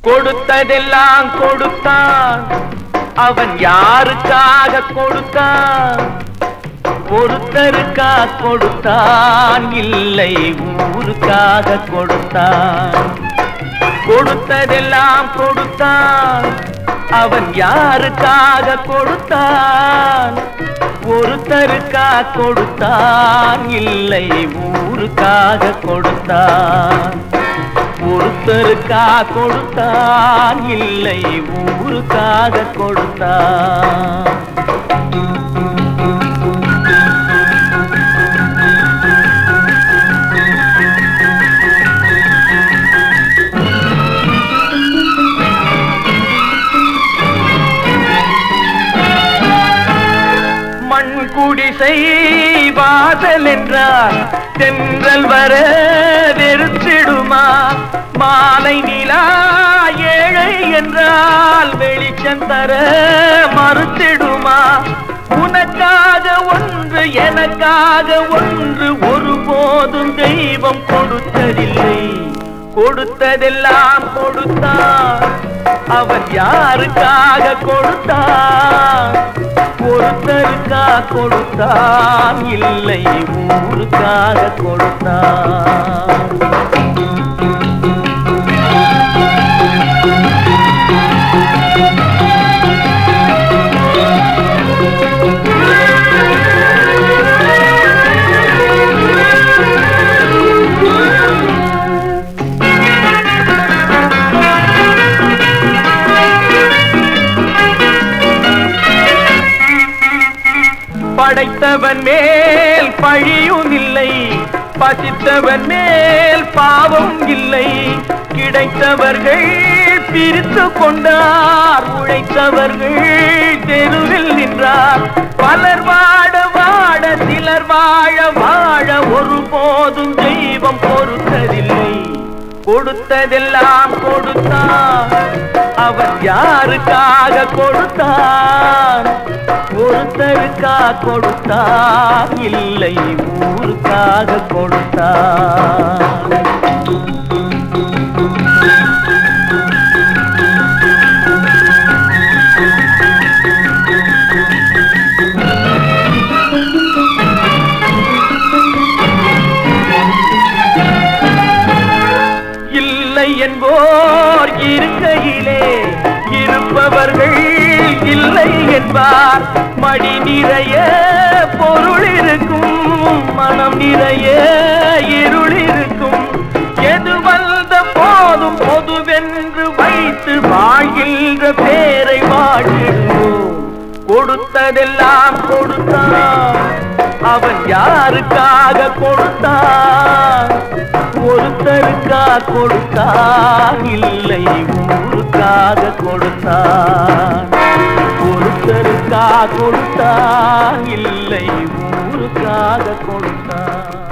கொடுத்ததெல்லாம் கொடுத்தான், அவன் யாருக்காக கொடுத்தான்? ஒருத்தருக்கா கொடுத்தான், இல்லை ஊருக்காக கொடுத்தான். கொடுத்ததெல்லாம் கொடுத்தான், அவன் யாருக்காக கொடுத்தான்? ஒருத்தருக்கா கொடுத்தான், இல்லை ஊருக்காக கொடுத்தான். ஒருத்தருக்கா கொடுத்தான், இல்லை ஊருக்காக கொடுத்தான். குடிசை வாசல் என்றால் தென்றல் வர வெறுத்திடுமா? மாலை நிலா ஏழை என்றால் வெளிச்சம் தர மறுத்திடுமா? உனக்காக ஒன்று எனக்காக ஒன்று ஒருபோதும் தெய்வம் கொடுத்ததில்லை. கொடுத்ததெல்லாம் கொடுத்தான், அவன் யாருக்காக கொடுத்தான்? ஒருத்தருக்கா கொடுத்தான், இல்லை ஊருக்காக கொடுத்தான். படைத்தவன் மேல் பழியும் இல்லை, பசித்தவன் மேல் பாவம் இல்லை. கிடைத்தவர்கள் பிரித்து கொண்டார், உழைத்தவர்கள் தெருவில் நின்றார். பலர் வாட வாட சிலர் வாழ வாழ ஒருபோதும் தெய்வம் பொறுத்ததில்லை. கொடுத்ததெல்லாம் கொடுத்தான், அவன் யாருக்காக கொடுத்தான்? ஒருத்தருக்கா கொடுத்தான், இல்லை ஊருக்காக கொடுத்தான். இல்லை என்போர் இருக்கையிலே இருப்பவர்கள் இல்லை என்பார். மடி நிறைய பொருள் இருக்கும், மனம் நிறைய இருள் இருக்கும். எது வந்த போதும் பொதுவென்று வைத்து வாழ்கின்ற பேரை வாழ்கின்றோம். கொடுத்ததெல்லாம் கொடுத்தான், அவன் யாருக்காக கொடுத்தான்? ஒருத்தருக்கா கொடுத்தான், இல்லை ஊருக்காக கொடுத்தான். ஒருத்தருக்கா கொடுத்தான், இல்லை ஊருக்காக கொடுத்தான்.